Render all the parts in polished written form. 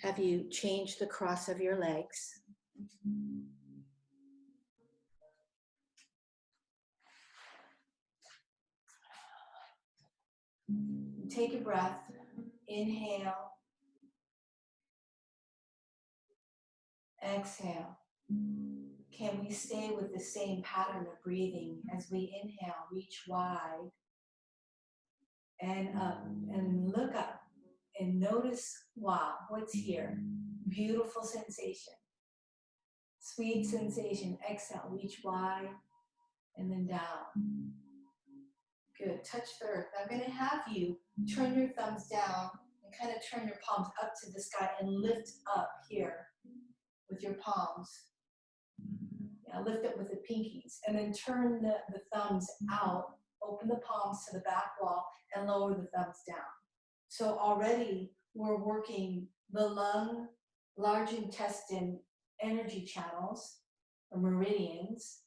have you change the cross of your legs. Take a breath. Inhale. Exhale. Can we stay with the same pattern of breathing as we inhale? Reach wide and up and look up and notice, wow, what's here? Beautiful sensation. Sweet sensation. Exhale, reach wide and then down. Good, touch the earth. I'm gonna have you turn your thumbs down and kind of turn your palms up to the sky and lift up here with your palms. Yeah, lift up with the pinkies and then turn the thumbs out, open the palms to the back wall and lower the thumbs down. So already we're working the lung, large intestine energy channels or meridians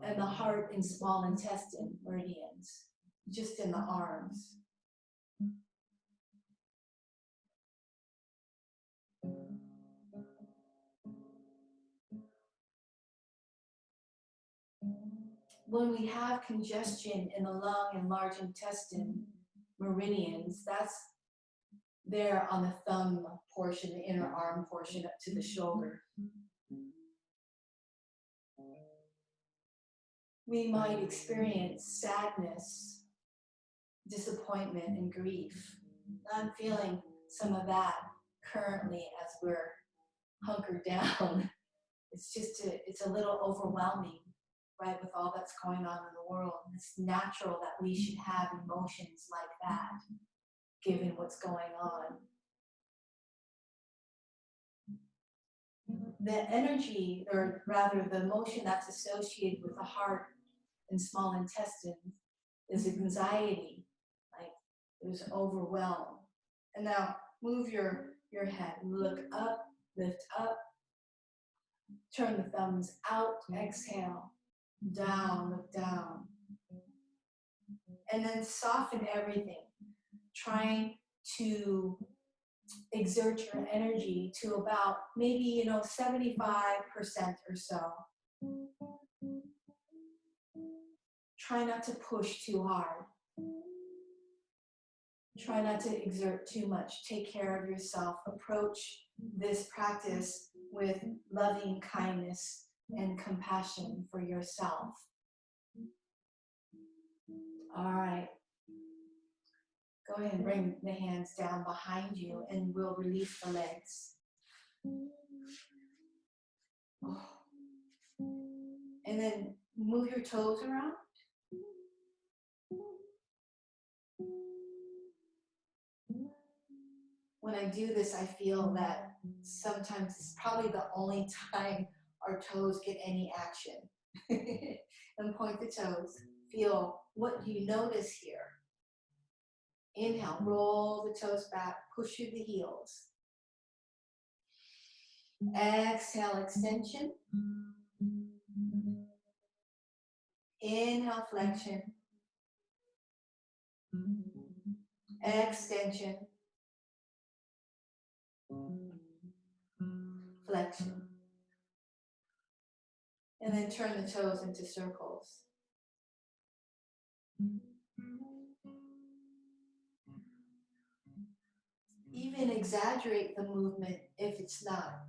and the heart and small intestine meridians, just in the arms. When we have congestion in the lung and large intestine meridians, that's there on the thumb portion, the inner arm portion up to the shoulder. We might experience sadness, disappointment, and grief. I'm feeling some of that currently as we're hunkered down. It's a little overwhelming, right, with all that's going on in the world. It's natural that we should have emotions like that, given what's going on. The energy, or rather the emotion that's associated with the heart and small intestine is anxiety, like there's overwhelm. And now move your head, look up, lift up, turn the thumbs out, exhale, down, look down. And then soften everything, trying to exert your energy to about maybe 75% or so. Try not to push too hard. Try not to exert too much. Take care of yourself. Approach this practice with loving kindness and compassion for yourself. All right. Go ahead and bring the hands down behind you and we'll release the legs. And then move your toes around. When I do this, I feel that sometimes it's probably the only time our toes get any action. And point the toes. Feel what you notice here. Inhale, roll the toes back, push through the heels. Exhale, extension. Inhale, flexion. Extension. Flexion. And then turn the toes into circles. Even exaggerate the movement if it's not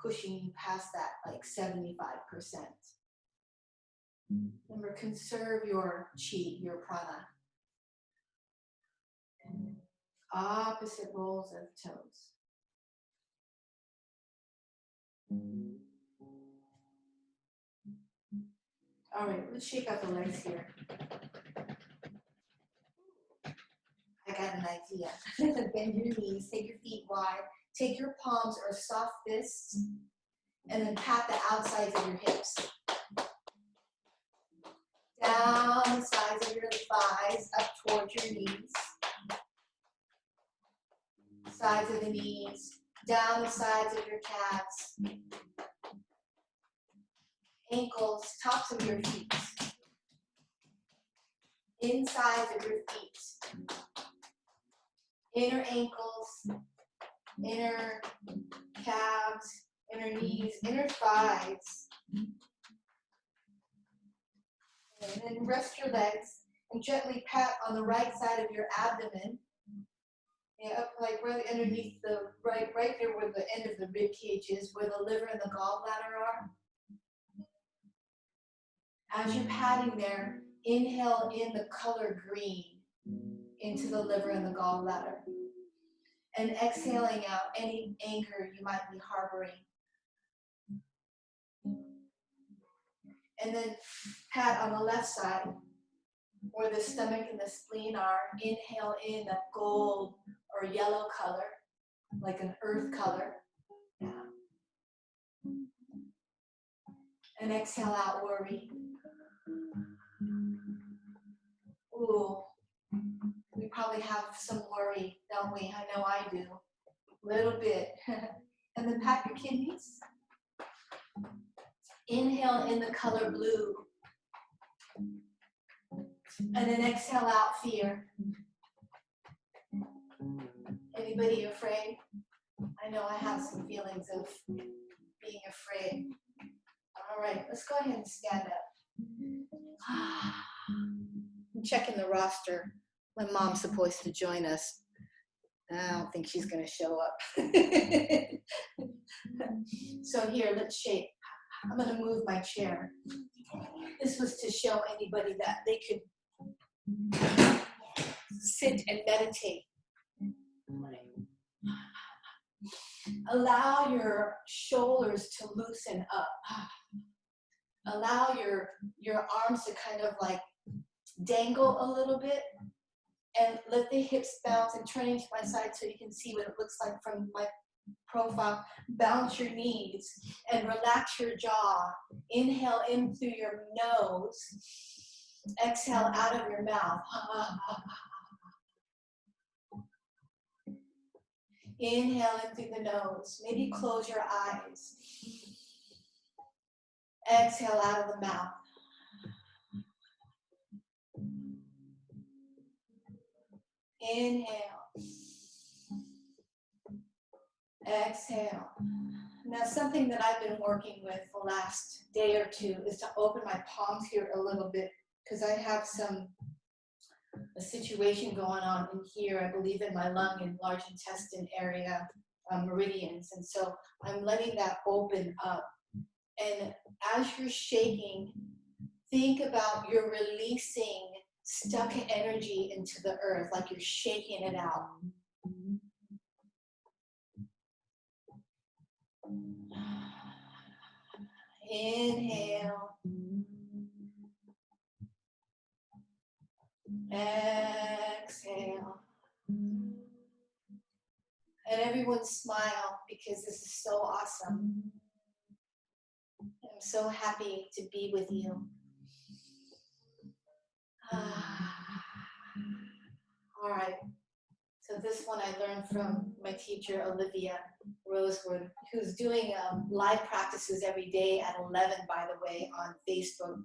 pushing you past that, like 75%. Remember, conserve your chi, your prana. And opposite rolls of toes. All right, let's shake out the legs here. I got an idea. Bend your knees, take your feet wide, take your palms or soft fists, and then pat the outsides of your hips. Down the sides of your thighs, up towards your knees. Sides of the knees, down the sides of your calves. Ankles, tops of your feet. Insides of your feet. Inner ankles, inner calves, inner knees, inner thighs. And then rest your legs and gently pat on the right side of your abdomen. Yeah, up like right underneath the right there where the end of the rib cage is, where the liver and the gallbladder are. As you're patting there, inhale in the color green into the liver and the gallbladder. And exhaling out any anger you might be harboring. And then pat on the left side, where the stomach and the spleen are. Inhale in that gold or yellow color, like an earth color. Yeah. And exhale out worry. Ooh, we probably have some worry, don't we? I know I do. A little bit. And then pat your kidneys. Inhale in the color blue. And then exhale out fear. Anybody afraid? I know I have some feelings of being afraid. All right, let's go ahead and stand up. I'm checking the roster. My mom's supposed to join us. I don't think she's going to show up. So here, let's shake. I'm going to move my chair. This was to show anybody that they could sit and meditate. Allow your shoulders to loosen up. Allow your arms to kind of like dangle a little bit, and let the hips bounce and turn into my side so you can see what it looks like from my profile. Bounce your knees and relax your jaw. Inhale in through your nose. Exhale out of your mouth. Inhale in through the nose. Maybe close your eyes. Exhale out of the mouth. Inhale. Exhale. Now, something that I've been working with the last day or two is to open my palms here a little bit, because I have a situation going on in here, I believe in my lung and large intestine area, meridians. And so I'm letting that open up. And as you're shaking, think about you're releasing stuck energy into the earth, like you're shaking it out. Inhale. Exhale. And everyone smile, because this is so awesome. I'm so happy to be with you. All right. So this one I learned from my teacher, Olivia Rosewood, who's doing live practices every day at 11, by the way, on Facebook.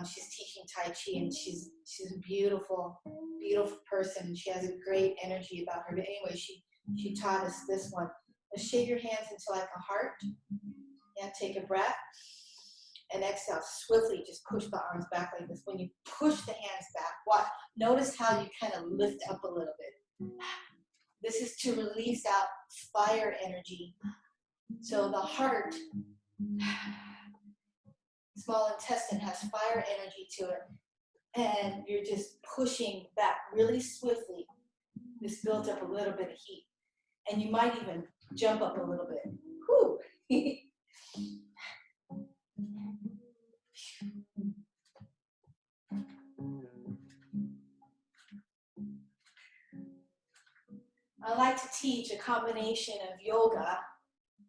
She's teaching Tai Chi, and she's a beautiful, beautiful person. She has a great energy about her. But anyway, she taught us this one. Let's shake your hands into like a heart. Yeah, take a breath. And exhale, swiftly just push the arms back like this. When you push the hands back, watch. Notice how you kind of lift up a little bit. This is to release out fire energy. So the heart, small intestine, has fire energy to it. And you're just pushing back really swiftly. This built up a little bit of heat. And you might even jump up a little bit. Whew. I like to teach a combination of yoga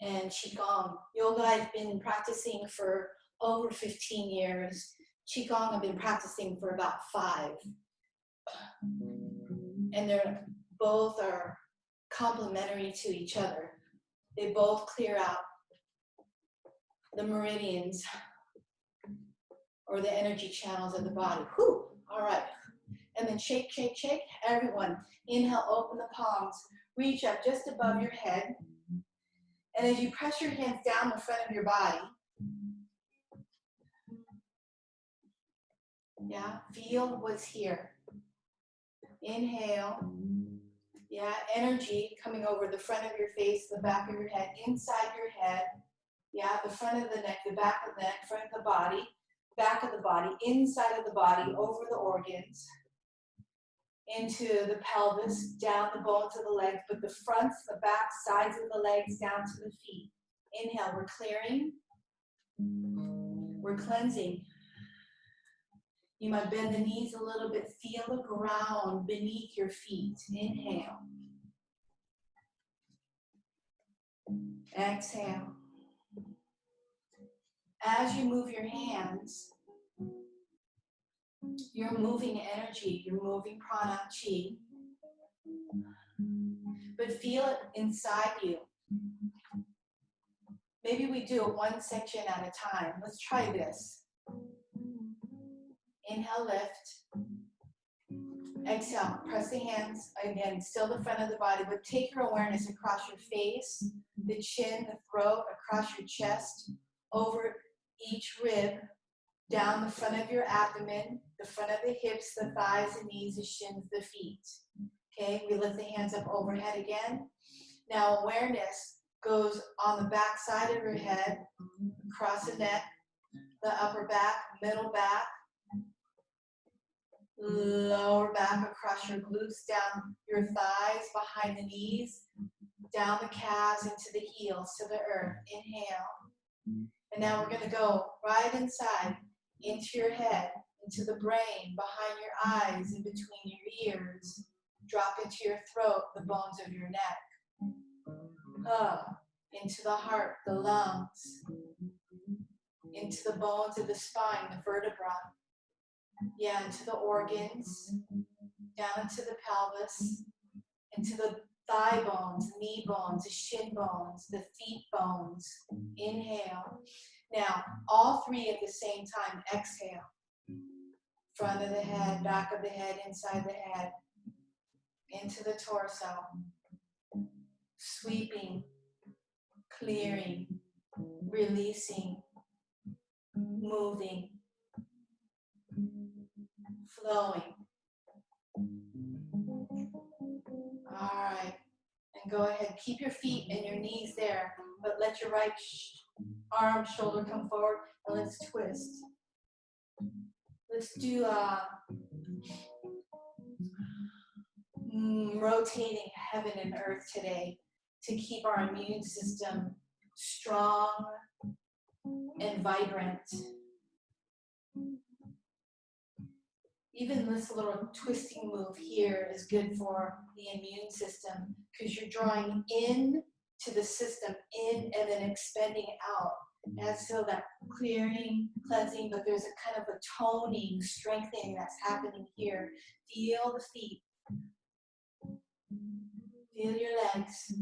and Qigong. Yoga I've been practicing for over 15 years. Qigong I've been practicing for about 5. And they're both are complementary to each other. They both clear out the meridians or the energy channels of the body. Whew, all right. And then shake, shake, shake. Everyone, inhale, open the palms. Reach up just above your head. And as you press your hands down the front of your body, yeah, feel what's here. Inhale. Yeah, energy coming over the front of your face, the back of your head, inside your head. Yeah, the front of the neck, the back of the neck, front of the body, back of the body, inside of the body, over the organs, into the pelvis, down the bones of the legs, but the fronts, the back, sides of the legs, down to the feet. Inhale, we're clearing. We're cleansing. You might bend the knees a little bit. Feel the ground beneath your feet. Inhale. Exhale. As you move your hands, you're moving energy. You're moving prana, chi. But feel it inside you. Maybe we do it one section at a time. Let's try this. Inhale, lift. Exhale, press the hands. Again, still the front of the body, but take your awareness across your face, the chin, the throat, across your chest, over each rib, down the front of your abdomen, the front of the hips, the thighs, the knees, the shins, the feet. Okay, we lift the hands up overhead again. Now awareness goes on the back side of your head, across the neck, the upper back, middle back, lower back, across your glutes, down your thighs, behind the knees, down the calves, into the heels, to the earth. Inhale. And now we're going to go right inside, into your head, into the brain, behind your eyes, in between your ears. Drop into your throat, the bones of your neck. Into the heart, the lungs. Into the bones of the spine, the vertebra. Yeah, into the organs. Down into the pelvis. Into the thigh bones, knee bones, the shin bones, the feet bones. Inhale. Now, all three at the same time. Exhale. Front of the head, back of the head, inside the head. Into the torso. Sweeping. Clearing. Releasing. Moving. Flowing. All right. And go ahead. Keep your feet and your knees there, but let your right arm, shoulder come forward, and let's twist. Let's do rotating heaven and earth today to keep our immune system strong and vibrant. Even this little twisting move here is good for the immune system because you're drawing in to the system, in and then expanding out. And so that clearing, cleansing, but there's a kind of a toning, strengthening that's happening here. Feel the feet. Feel your legs.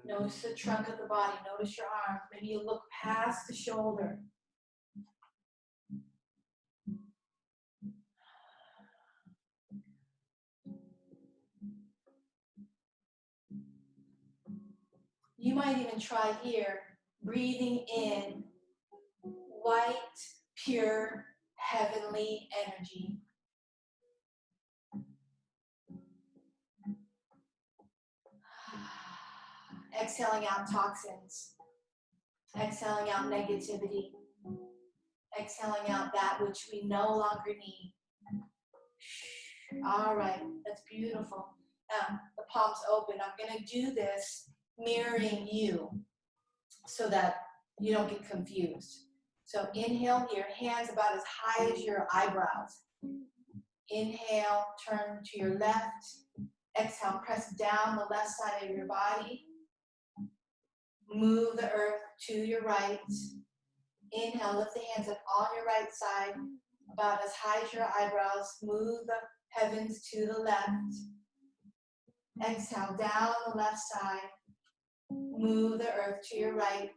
Notice the trunk of the body. Notice your arms. Maybe you look past the shoulder. You might even try here, breathing in white, pure, heavenly energy. Exhaling out toxins. Exhaling out negativity. Exhaling out that which we no longer need. All right, that's beautiful. Now, the palms open. I'm going to do this mirroring you so that you don't get confused. So inhale here, hands about as high as your eyebrows. Inhale, turn to your left. Exhale, press down the left side of your body. Move the earth to your right. Inhale, lift the hands up on your right side, about as high as your eyebrows. Move the heavens to the left. Exhale, down the left side. Move the earth to your right.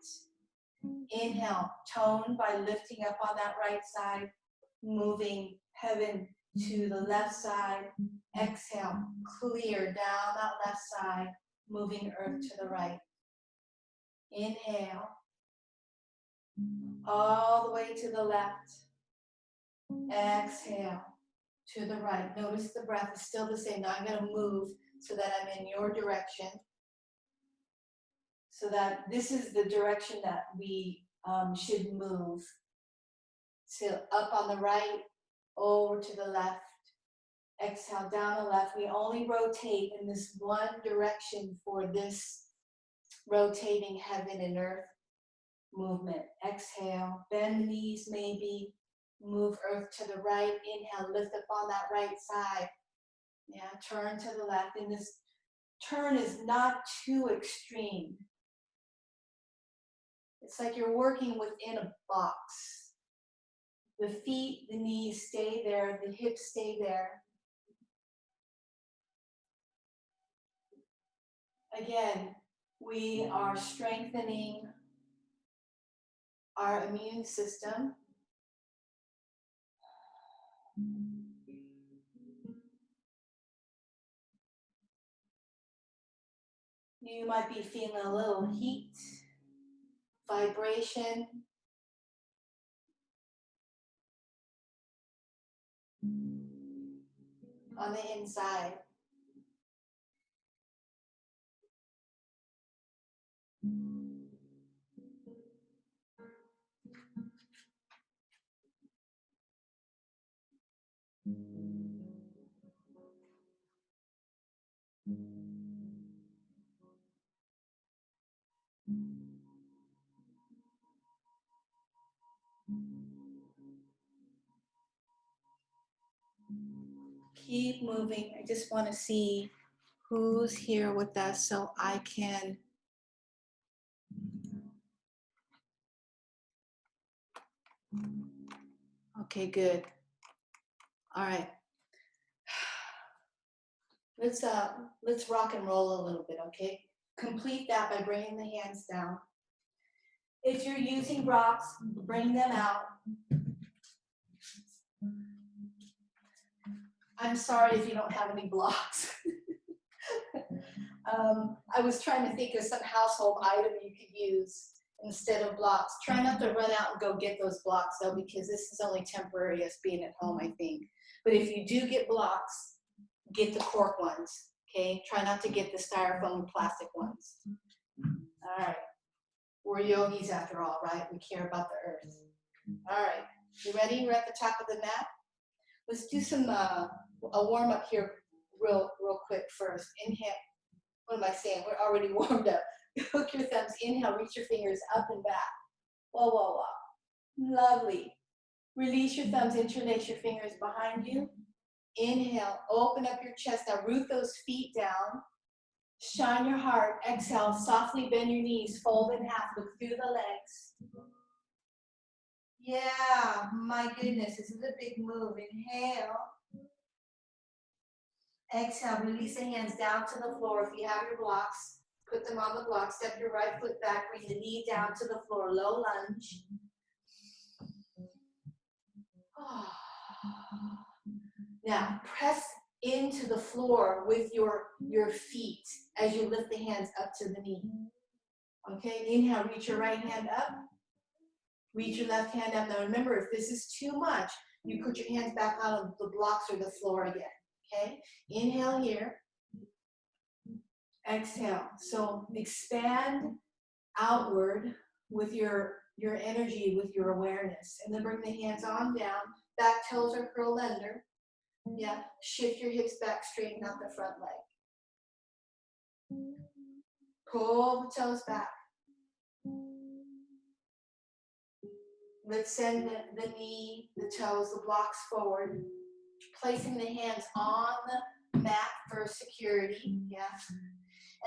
Inhale, tone by lifting up on that right side, moving heaven to the left side. Exhale, clear down that left side, moving earth to the right. Inhale, all the way to the left. Exhale, to the right. Notice the breath is still the same. Now I'm going to move so that I'm in your direction. So that this is the direction that we should move. So up on the right, over to the left. Exhale, down the left. We only rotate in this one direction for this rotating heaven and earth movement. Exhale, bend the knees maybe. Move earth to the right. Inhale, lift up on that right side. Yeah, turn to the left. And this turn is not too extreme. It's like you're working within a box. The feet, the knees stay there, the hips stay there. Again, we are strengthening our immune system. You might be feeling a little heat, vibration. On the inside. Keep moving. I just want to see who's here with us so I can okay, good. All right. Let's rock and roll a little bit, okay? Complete that by bringing the hands down. If you're using blocks, bring them out. I'm sorry if you don't have any blocks. I was trying to think of some household item you could use instead of blocks. Try not to run out and go get those blocks though, because this is only temporary as being at home, I think. But if you do get blocks, get the cork ones, okay? Try not to get the styrofoam plastic ones. All right. We're yogis after all, right? We care about the earth. All right. You ready? We're at the top of the mat. Let's do some a warm up here real quick first. Inhale. What am I saying? We're already warmed up. Hook your thumbs. Inhale. Reach your fingers up and back. Whoa, whoa, whoa. Lovely. Release your thumbs. Interlace your fingers behind you. Inhale. Open up your chest. Now root those feet down. Shine your heart. Exhale. Softly bend your knees. Fold in half. Look through the legs. Yeah, my goodness. This is a big move. Inhale. Exhale. Release the hands down to the floor. If you have your blocks, put them on the block. Step your right foot back. Bring the knee down to the floor. Low lunge. Now, press into the floor with your feet as you lift the hands up to the knee. Okay, inhale, reach your right hand up. Reach your left hand up. Now remember, if this is too much, you put your hands back on the blocks or the floor again. Okay, inhale here. Exhale. So expand outward with your energy, with your awareness. And then bring the hands on down. Back toes are curled under. Yeah, shift your hips back, straighten out the front leg. Pull the toes back. Let's send the knee, the toes, the blocks forward. Placing the hands on the mat for security. Yeah.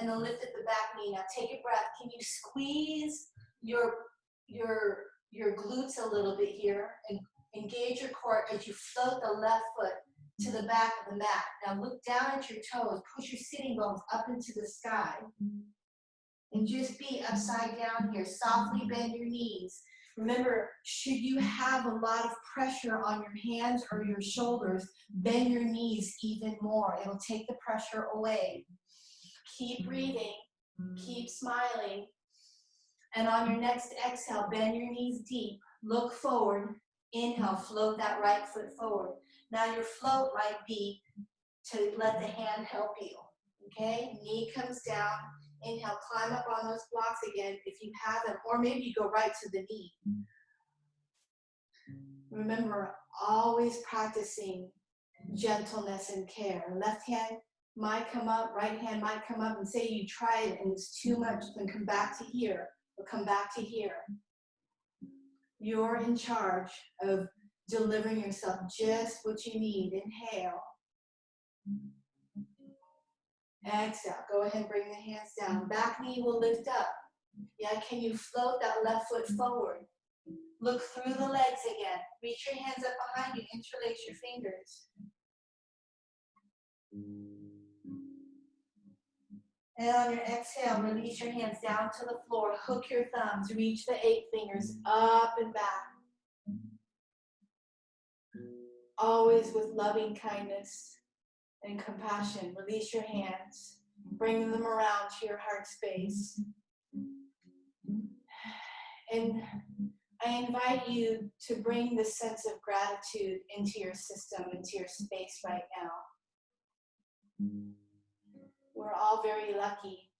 And then lift at the back knee. Now take a breath. Can you squeeze your glutes a little bit here and engage your core as you float the left foot to the back of the mat. Now look down at your toes. Push your sitting bones up into the sky. And just be upside down here. Softly bend your knees. Remember, should you have a lot of pressure on your hands or your shoulders, bend your knees even more. It'll take the pressure away. Keep breathing. Keep smiling. And on your next exhale, bend your knees deep. Look forward. Inhale, float that right foot forward. Now your float might be to let the hand help you. Okay? Knee comes down. Inhale, climb up on those blocks again if you have them. Or maybe you go right to the knee. Remember, always practicing gentleness and care. Left hand might come up, right hand might come up, and say you try it and it's too much, then come back to here, or come back to here. You're in charge of delivering yourself just what you need. Inhale. Exhale. Go ahead and bring the hands down. Back knee will lift up. Yeah, can you float that left foot forward? Look through the legs again. Reach your hands up behind you. Interlace your fingers. And on your exhale, release your hands down to the floor. Hook your thumbs. Reach the 8 fingers up and back. Always with loving kindness and compassion. Release your hands. Bring them around to your heart space. And I invite you to bring this sense of gratitude into your system, into your space right now. We're all very lucky.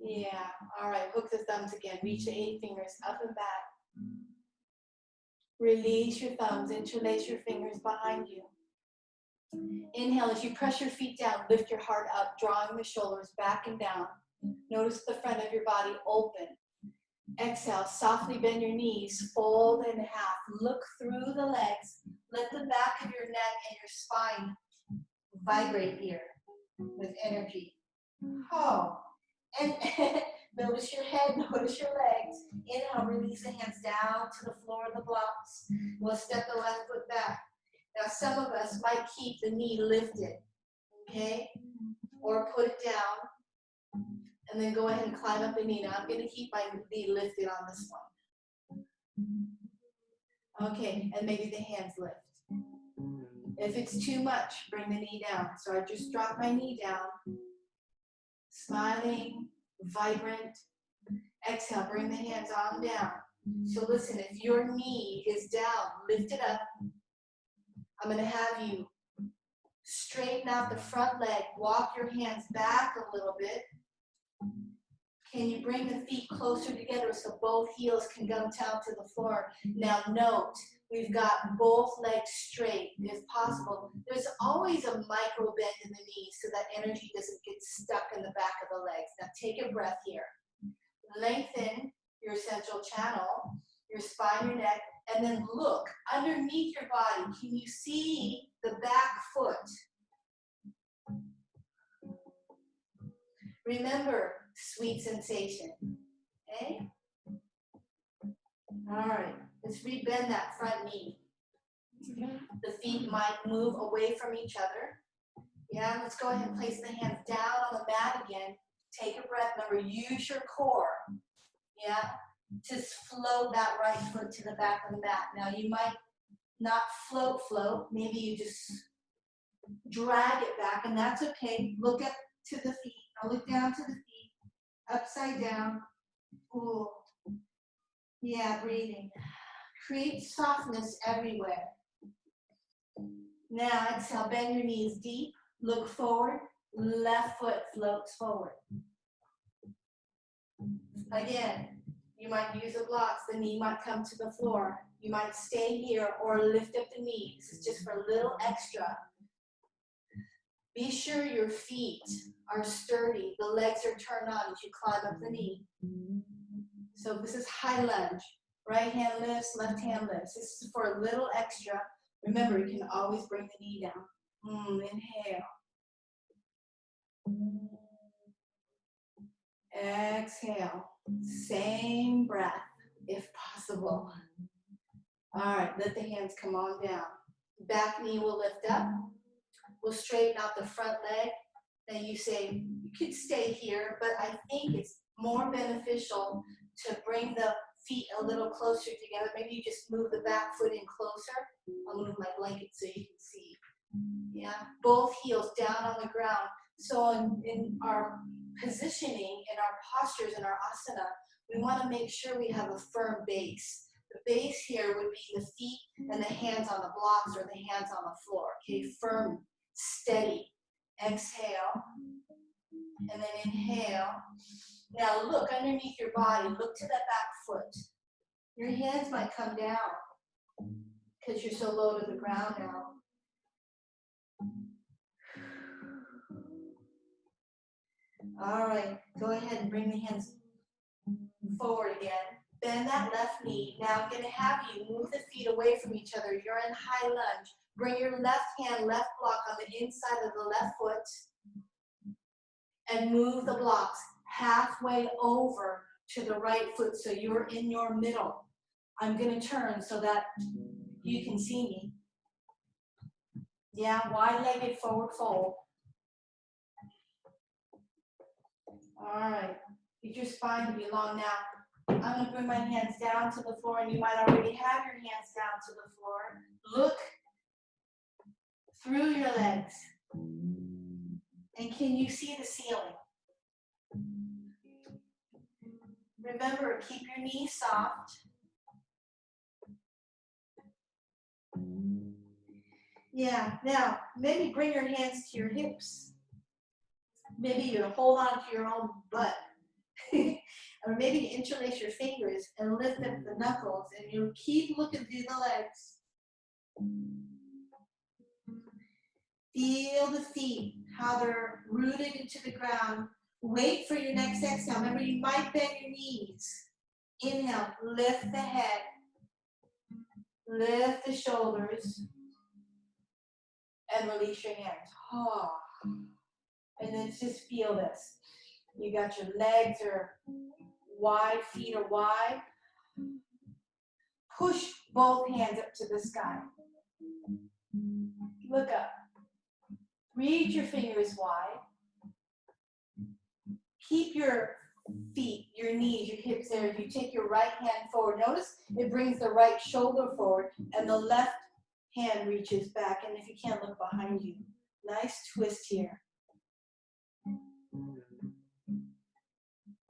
Yeah, all right, hook the thumbs again. Reach the 8 fingers up and back. Release your thumbs, interlace your fingers behind you. Inhale, as you press your feet down, lift your heart up, drawing the shoulders back and down. Notice the front of your body open. Exhale, softly bend your knees, fold in half. Look through the legs. Let the back of your neck and your spine vibrate here with energy. Oh, and notice your head, notice your legs. Inhale, release the hands down to the floor of the blocks. We'll step the left foot back. Now, some of us might keep the knee lifted, okay? Or put it down, and then go ahead and climb up the knee. Now, I'm going to keep my knee lifted on this one. Okay, and maybe the hands lift. If it's too much, bring the knee down. So I just drop my knee down. Smiling, vibrant. Exhale, bring the hands on down. So listen, if your knee is down, lift it up. I'm going to have you straighten out the front leg. Walk your hands back a little bit. Can you bring the feet closer together so both heels can come down to the floor? Now note, we've got both legs straight if possible. There's always a micro bend in the knees so that energy doesn't get stuck in the back of the legs. Now take a breath here. Lengthen your central channel, your spine, your neck, and then look underneath your body. Can you see the back foot? Remember, sweet sensation, okay? All right, let's rebend that front knee. The feet might move away from each other. Yeah, let's go ahead and place the hands down on the mat again. Take a breath. Remember, use your core. Yeah, just float that right foot to the back of the mat. Now, you might not float. Maybe you just drag it back, and that's okay. Look up to the feet. Now look down to the feet. Upside down. Ooh. Yeah, breathing. Create softness everywhere. Now exhale, bend your knees deep. Look forward. Left foot floats forward. Again, you might use the blocks. The knee might come to the floor. You might stay here or lift up the knee. This is just for a little extra. Be sure your feet are sturdy. The legs are turned on as you climb up the knee. So this is high lunge. Right hand lifts, left hand lifts. This is for a little extra. Remember, you can always bring the knee down. Inhale. Exhale. Same breath, if possible. All right, let the hands come on down. Back knee will lift up. We'll straighten out the front leg. Then you say, you could stay here, but I think it's more beneficial to bring the feet a little closer together. Maybe you just move the back foot in closer. I'll move my blanket so you can see. Yeah, both heels down on the ground. So in our positioning, in our postures, in our asana, we want to make sure we have a firm base. The base here would be the feet and the hands on the blocks or the hands on the floor. Okay, firm, steady. Exhale, and then inhale. Now look underneath your body. Look to that back foot. Your hands might come down because you're so low to the ground now. All right, go ahead and bring the hands forward again. Bend that left knee. Now I'm going to have you move the feet away from each other. You're in high lunge. Bring your left hand, left block on the inside of the left foot. And move the blocks halfway over to the right foot so you're in your middle. I'm going to turn so that you can see me. Yeah, wide-legged forward fold. All right, get your spine to be long now. I'm going to bring my hands down to the floor, and you might already have your hands down to the floor. Look through your legs. And can you see the ceiling? Remember, keep your knees soft. Yeah, now maybe bring your hands to your hips. Maybe you hold on to your own butt. Or maybe you interlace your fingers and lift up the knuckles and you keep looking through the legs. Feel the feet, how they're rooted into the ground. Wait for your next exhale. Remember, you might bend your knees. Inhale, lift the head. Lift the shoulders. And release your hands. Oh. And then just feel this. You got your legs are wide, feet are wide. Push both hands up to the sky. Look up. Reach your fingers wide. Keep your feet, your knees, your hips there. If you take your right hand forward, notice it brings the right shoulder forward and the left hand reaches back. And if you can't, look behind you. Nice twist here.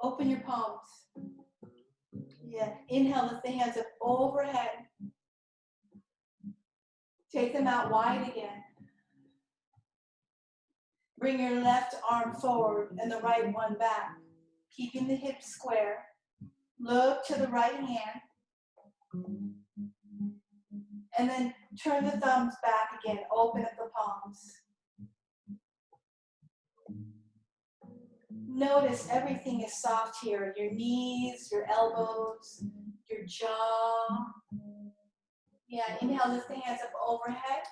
Open your palms. Yeah. Inhale, lift the hands up overhead. Take them out wide again. Bring your left arm forward and the right one back. Keeping the hips square. Look to the right hand. And then turn the thumbs back again. Open up the palms. Notice everything is soft here. Your knees, your elbows, your jaw. Yeah, inhale, lift the hands up overhead.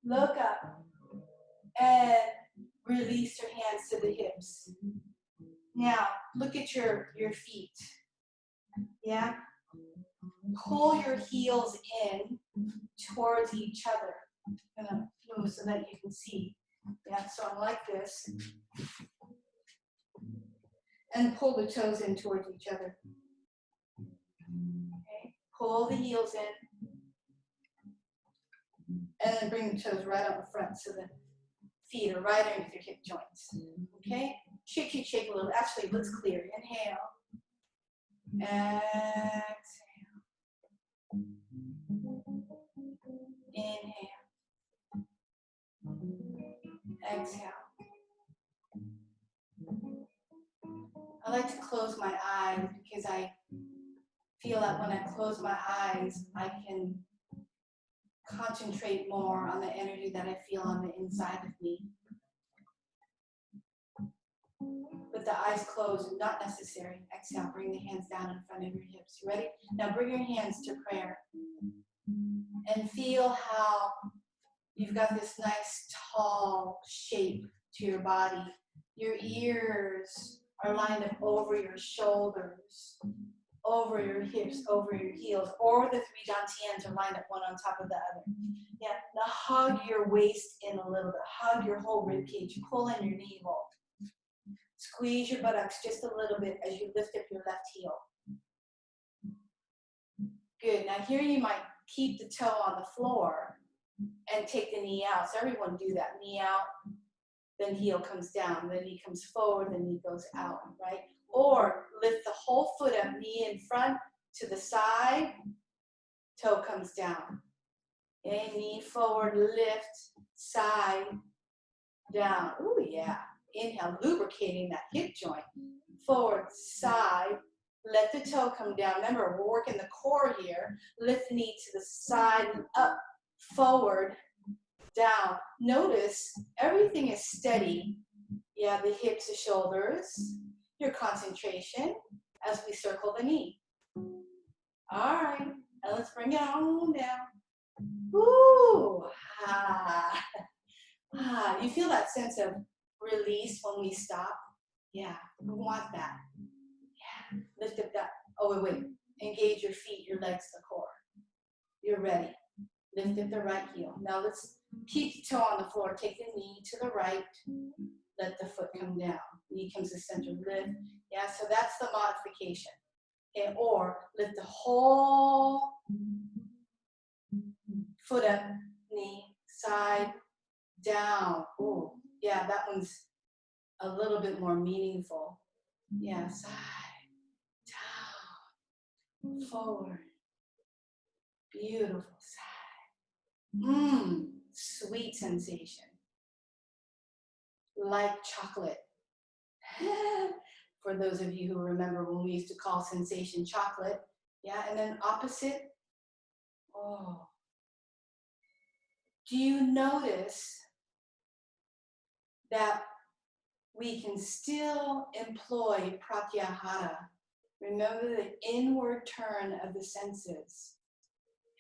Look up. And release your hands to the hips. Now, look at your feet. Yeah? Pull your heels in towards each other. I'm going to move so that you can see. Yeah, so I'm like this. And pull the toes in towards each other. Okay? Pull the heels in. And then bring the toes right on the front so the feet are right underneath your hip joints. Okay? Shake, shake, shake a little. Actually, it looks clear. Inhale. Exhale. Inhale. Exhale. I like to close my eyes because I feel that when I close my eyes, I can concentrate more on the energy that I feel on the inside of me. But the eyes closed, not necessary. Exhale, bring the hands down in front of your hips. You ready? Now bring your hands to prayer. And feel how you've got this nice tall shape to your body. Your ears are lined up over your shoulders, over your hips, over your heels, or the three dantians are lined up one on top of the other. Yeah, now hug your waist in a little bit. Hug your whole rib cage. Pull in your navel. Squeeze your buttocks just a little bit as you lift up your left heel. Good. Now here you might keep the toe on the floor and take the knee out. So everyone do that. Knee out, then heel comes down, then knee comes forward, then knee goes out, right? Or lift the whole foot up, knee in front to the side, toe comes down. Okay, knee forward, lift, side, down. Ooh, yeah. Inhale, lubricating that hip joint. Forward, side, let the toe come down. Remember, we're working the core here. Lift the knee to the side, up, forward, down. Notice everything is steady. Yeah, the hips, the shoulders, your concentration as we circle the knee. All right, now let's bring it on down. Ooh, ah. Ah, you feel that sense of release when we stop? Yeah, we want that. Yeah, lift up that. Oh, wait. Engage your feet, your legs, the core. You're ready. Lift up the right heel. Now let's keep the toe on the floor. Take the knee to the right. Let the foot come down. Knee comes to center. Lift. Yeah, so that's the modification. Okay, or lift the whole foot up, knee, side, down. Oh, yeah, that one's a little bit more meaningful. Yeah, side, down, forward. Beautiful side. Sweet sensation. Like chocolate. For those of you who remember when we used to call sensation chocolate. Yeah, and then opposite. Oh. Do you notice that we can still employ pratyahara? Remember the inward turn of the senses.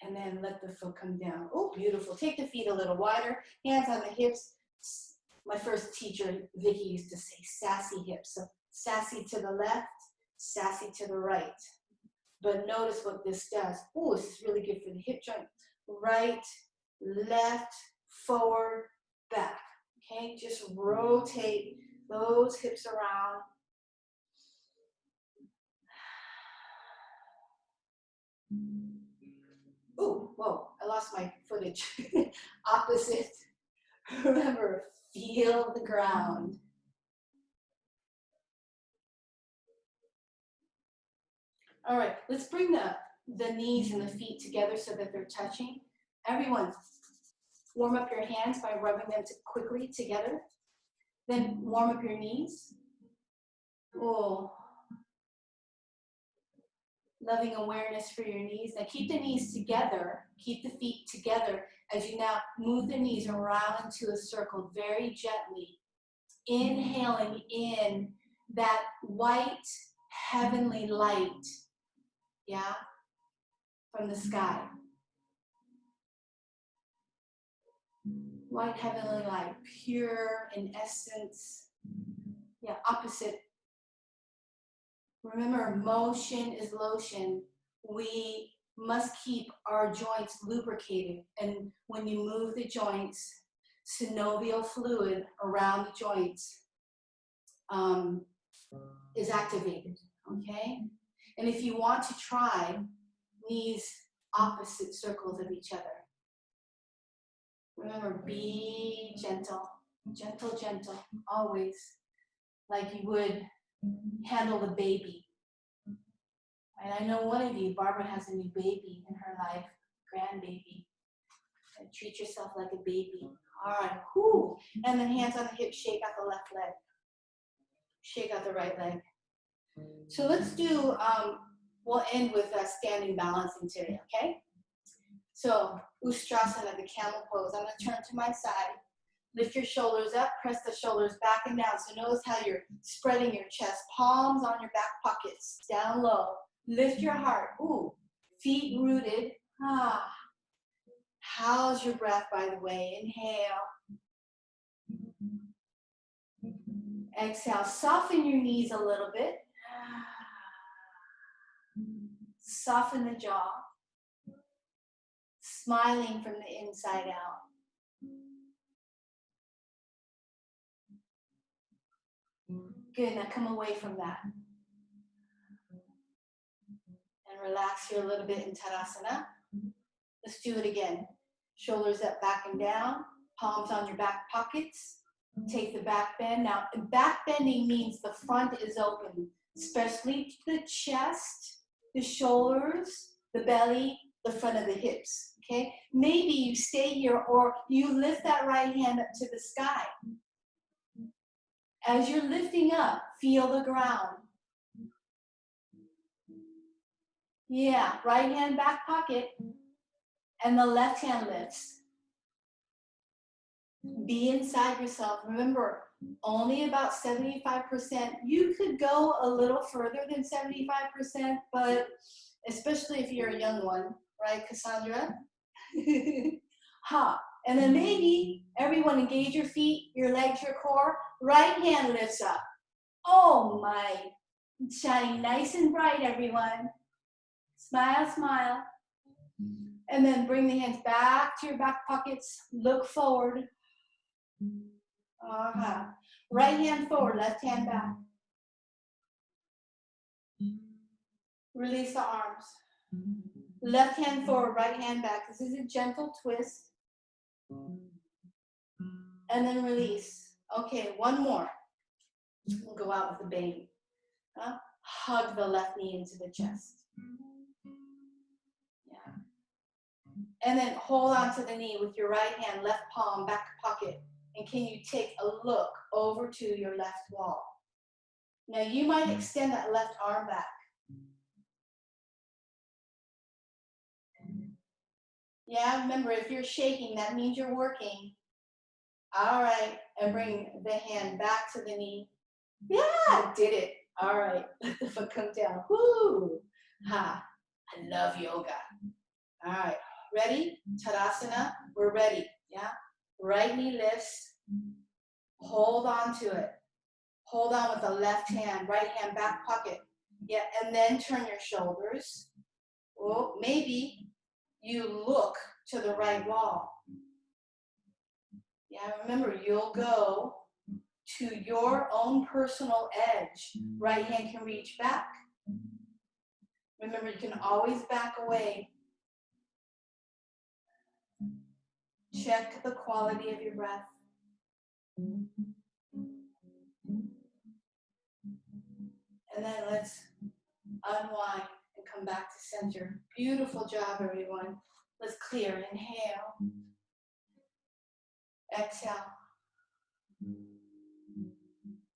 And then let the foot come down. Oh, beautiful. Take the feet a little wider. Hands on the hips. My first teacher, Vicky, used to say sassy hips. So sassy to the left, sassy to the right. But notice what this does. Oh, this is really good for the hip joint. Right, left, forward, back. Okay, just rotate those hips around. Oh, whoa, I lost my footage. Opposite. Remember, feel the ground. All right, let's bring the knees and the feet together so that they're touching. Everyone, warm up your hands by rubbing them quickly together. Then warm up your knees. Oh. Loving awareness for your knees. Now keep the knees together, keep the feet together as you now move the knees around into a circle very gently. Inhaling in that white heavenly light, yeah, from the sky. White heavenly light, pure in essence. Yeah, opposite. Remember, motion is lotion. We must keep our joints lubricated. And when you move the joints, synovial fluid around the joints is activated, okay? And if you want to try knees opposite circles of each other, remember, be gentle, gentle, gentle, always, like you would handle the baby. And I know one of you, Barbara, has a new baby in her life, grandbaby. And treat yourself like a baby. All right, whoo. And then hands on the hips, shake out the left leg. Shake out the right leg. So let's do, we'll end with standing balancing today, okay? So, Ustrasana, the camel pose. I'm gonna turn to my side. Lift your shoulders up, press the shoulders back and down. So notice how you're spreading your chest, palms on your back pockets, down low. Lift your heart. Ooh, feet rooted. Ah. How's your breath, by the way? Inhale. Exhale. Soften your knees a little bit. Soften the jaw. Smiling from the inside out. Good, now come away from that. And relax here a little bit in Tadasana. Let's do it again. Shoulders up, back and down. Palms on your back pockets. Take the back bend. Now, back bending means the front is open, especially the chest, the shoulders, the belly, the front of the hips, okay? Maybe you stay here or you lift that right hand up to the sky. As you're lifting up, feel the ground. Yeah, right hand back pocket, and the left hand lifts. Be inside yourself. Remember, only about 75%. You could go a little further than 75%, but especially if you're a young one, right, Cassandra? Ha. And then maybe everyone engage your feet, your legs, your core. Right hand lifts up. Oh my. Shining nice and bright, everyone. Smile, smile. And then bring the hands back to your back pockets. Look forward. Right hand forward, left hand back. Release the arms. Left hand forward, right hand back. This is a gentle twist. And then release. Okay, one more. We'll go out with a bang. Hug the left knee into the chest. Yeah. And then hold on to the knee with your right hand, left palm, back pocket. And can you take a look over to your left wall? Now you might extend that left arm back. Yeah, remember, if you're shaking, that means you're working. All right, and bring the hand back to the knee. Yeah, did it. All right, let the foot come down. Woo! Ha, I love yoga. All right, ready? Tadasana, we're ready, yeah? Right knee lifts. Hold on to it. Hold on with the left hand, right hand back pocket. Yeah, and then turn your shoulders. Oh, maybe you look to the right wall. Yeah, remember, you'll go to your own personal edge. Right hand can reach back. Remember, you can always back away. Check the quality of your breath. And then let's unwind and come back to center. Beautiful job, everyone. Let's clear. Inhale. Exhale.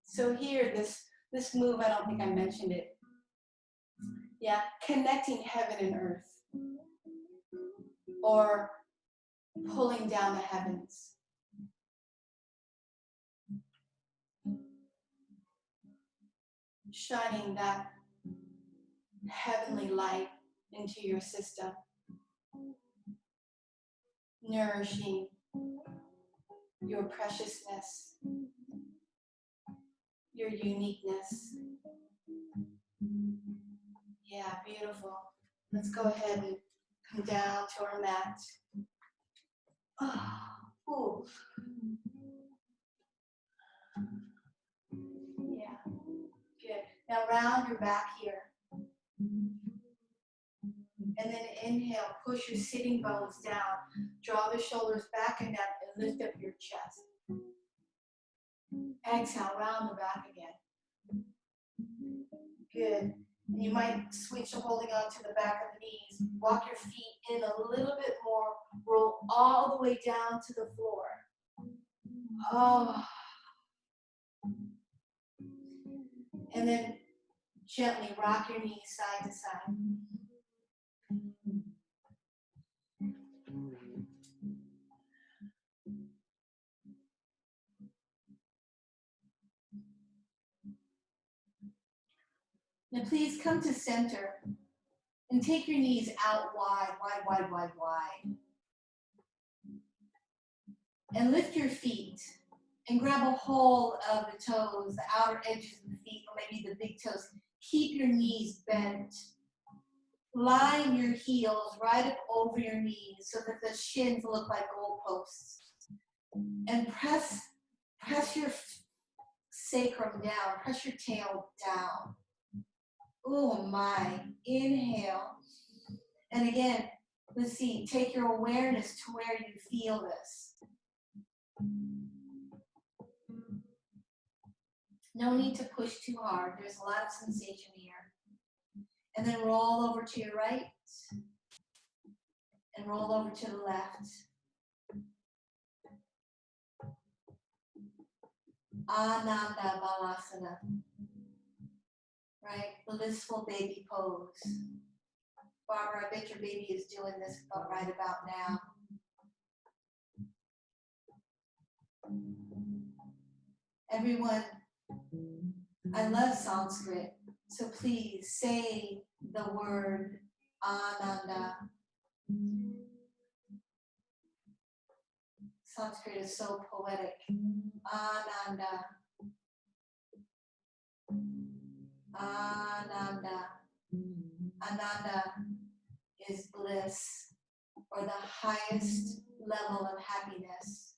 So here, this move, I don't think I mentioned it. Yeah, connecting heaven and earth. Or pulling down the heavens. Shining that heavenly light into your system. Nourishing your preciousness, your uniqueness. Yeah, beautiful. Let's go ahead and come down to our mat. Oh, yeah, good. Now round your back here. And then inhale, push your sitting bones down. Draw the shoulders back and down and lift up your chest. Exhale, round the back again. Good. And you might switch to holding on to the back of the knees. Walk your feet in a little bit more. Roll all the way down to the floor. Oh. And then gently rock your knees side to side. Now please come to center and take your knees out wide, wide, wide, wide, wide. And lift your feet and grab a hold of the toes, the outer edges of the feet, or maybe the big toes. Keep your knees bent. Line your heels right up over your knees so that the shins look like goalposts. And press your sacrum down. Press your tail down. Oh my. Inhale. And again, let's see. Take your awareness to where you feel this. No need to push too hard. There's a lot of sensation here. And then roll over to your right. And roll over to the left. Ananda Balasana. Right? Blissful baby pose. Barbara, I bet your baby is doing this right about now. Everyone, I love Sanskrit, so please say the word Ananda. Sanskrit is so poetic. Ananda. Ananda. Ananda is bliss, or the highest level of happiness.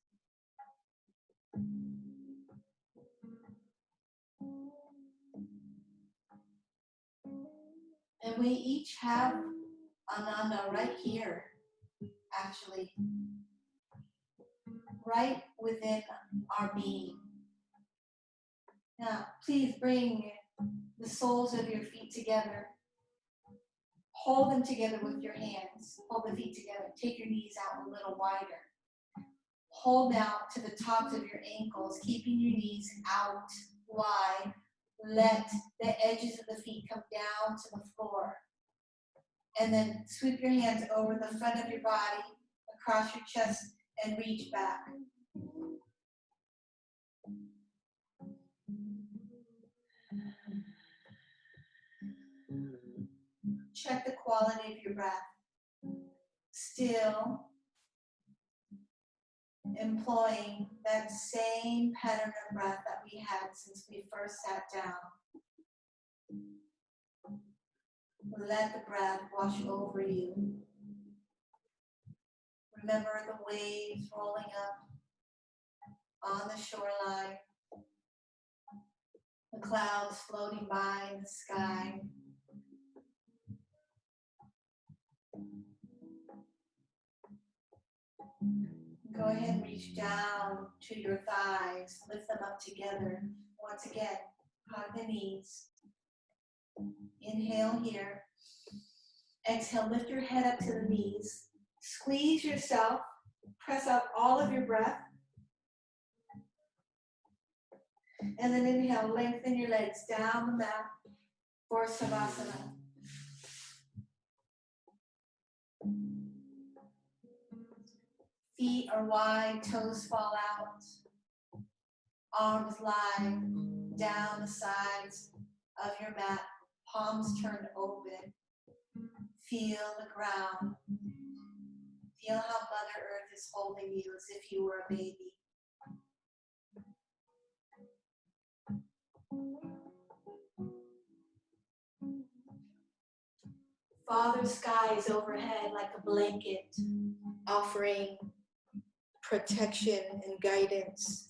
And we each have Ananda right here, actually, right within our being. Now, please bring the soles of your feet together. Hold them together with your hands. Hold the feet together. Take your knees out a little wider. Hold out to the tops of your ankles, keeping your knees out wide. Let the edges of the feet come down to the floor. And then sweep your hands over the front of your body, across your chest, and reach back. Check the quality of your breath. Still employing that same pattern of breath that we had since we first sat down. Let the breath wash over you. Remember the waves rolling up on the shoreline, the clouds floating by in the sky. Go ahead and reach down to your thighs, lift them up together. Once again, hug the knees. Inhale here. Exhale, lift your head up to the knees. Squeeze yourself, press out all of your breath. And then inhale, lengthen your legs down the mat for Savasana. Feet are wide, toes fall out. Arms lie down the sides of your mat, palms turned open. Feel the ground. Feel how Mother Earth is holding you as if you were a baby. Father Sky is overhead like a blanket, offering protection and guidance.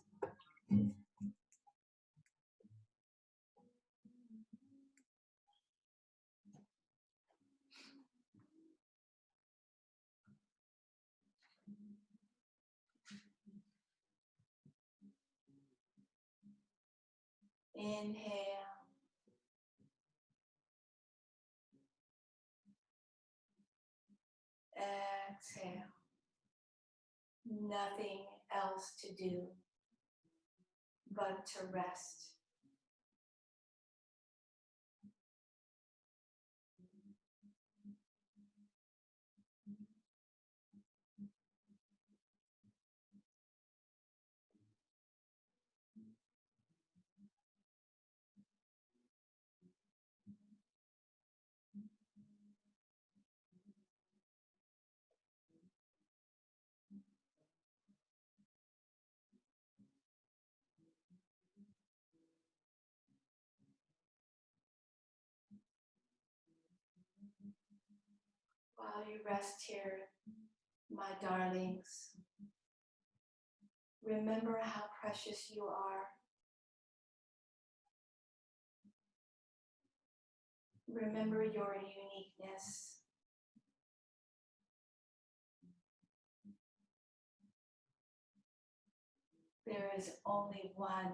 Inhale. Exhale. Nothing else to do but to rest. While you rest here, my darlings, remember how precious you are. Remember your uniqueness. There is only one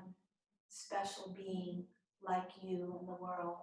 special being like you in the world.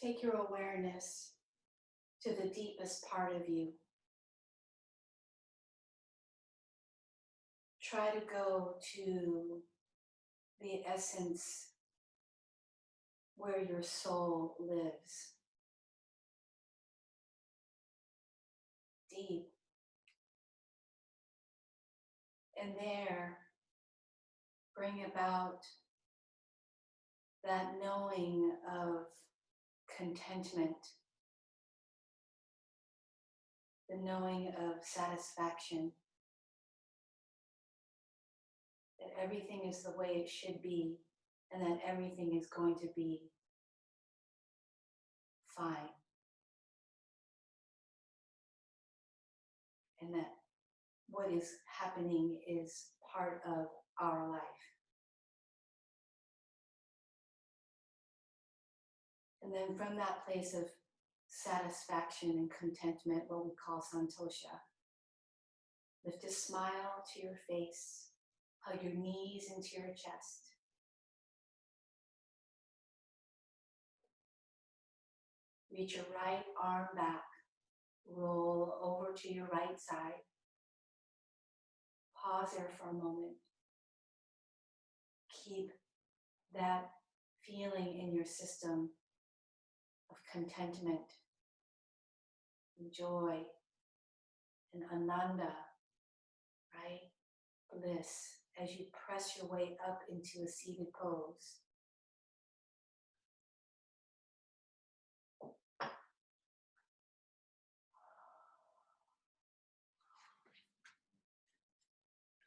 Take your awareness to the deepest part of you. Try to go to the essence where your soul lives. Deep. And there, bring about that knowing of contentment, the knowing of satisfaction, that everything is the way it should be, and that everything is going to be fine. And that what is happening is part of our life. And then from that place of satisfaction and contentment, what we call santosha, lift a smile to your face, hug your knees into your chest. Reach your right arm back, roll over to your right side. Pause there for a moment. Keep that feeling in your system of contentment, and joy, and ananda, right? Bliss, as you press your way up into a seated pose.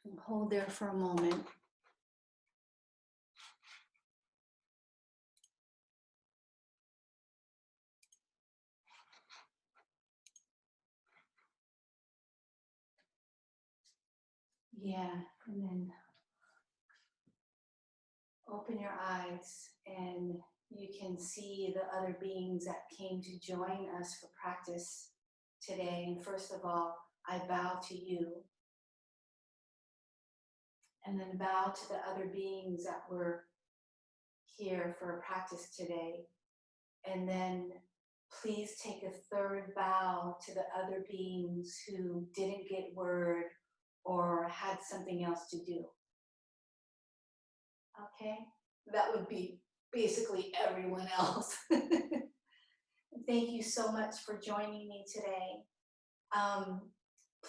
And hold there for a moment. Yeah, and then open your eyes and you can see the other beings that came to join us for practice today. And first of all, I bow to you. And then bow to the other beings that were here for practice today. And then please take a third bow to the other beings who didn't get word or had something else to do. Okay? That would be basically everyone else. Thank you so much for joining me today.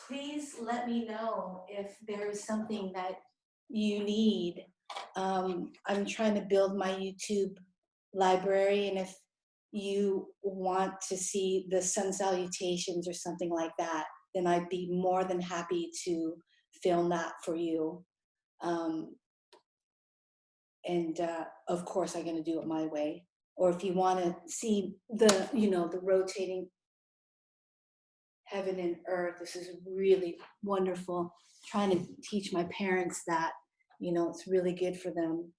Please let me know if there is something that you need. I'm trying to build my YouTube library, and if you want to see the sun salutations or something like that, then I'd be more than happy to film that for you. And of course, I'm going to do it my way. Or if you want to see the, the rotating heaven and earth, this is really wonderful. Trying to teach my parents that, it's really good for them.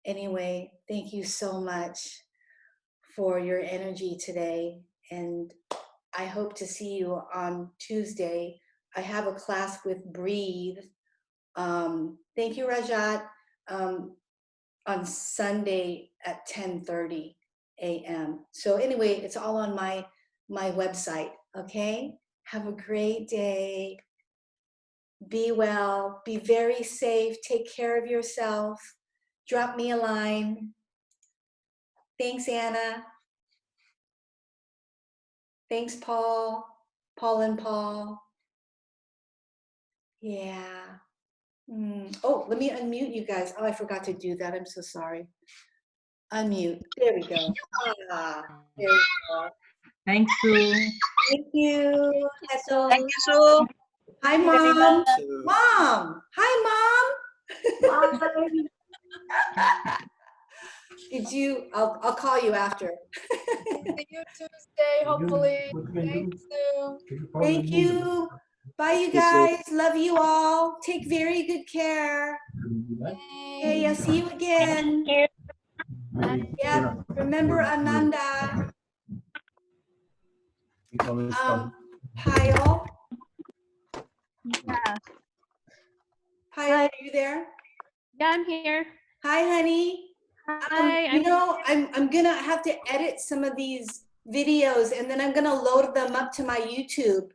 Anyway, thank you so much for your energy today. And I hope to see you on Tuesday. I have a class with Breathe. Thank you, Rajat. On Sunday at 10:30 a.m. So anyway, it's all on my website, okay? Have a great day. Be well, be very safe, take care of yourself. Drop me a line. Thanks, Anna. Thanks, Paul and Paul. Yeah. Oh, let me unmute you guys. Oh, I forgot to do that. I'm so sorry. Unmute. There we go. There we go. Thank you. Thank you. Thank you, Sue. Hi, Mom. Mom. Hi, Mom. Did you? I'll call you after. See you Tuesday, hopefully. Thanks, Sue. Thank you. Bye, you guys. Love you all. Take very good care. Okay, I'll see you again. Yeah, remember Ananda. Pyle. Yeah. Pyle, are you there? Yeah, I'm here. Hi, honey. Hi. I'm gonna have to edit some of these videos and then I'm gonna load them up to my YouTube.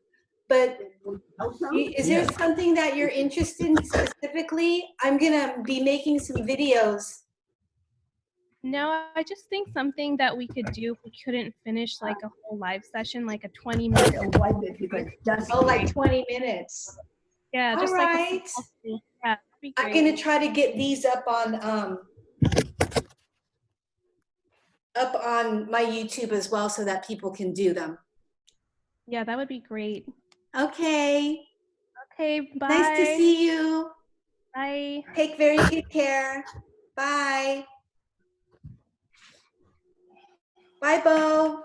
But is there something that you're interested in specifically? I'm gonna be making some videos. No, I just think something that we could do if we couldn't finish like a whole live session, like a 20-minute. Oh, like 20 minutes. Yeah, just all right. like yeah, that'd be I'm great. gonna try to get these up on my YouTube as well so that people can do them. Yeah, that would be great. Okay. Okay, bye. Nice to see you. Bye. Take very good care. Bye. Bye, Bo.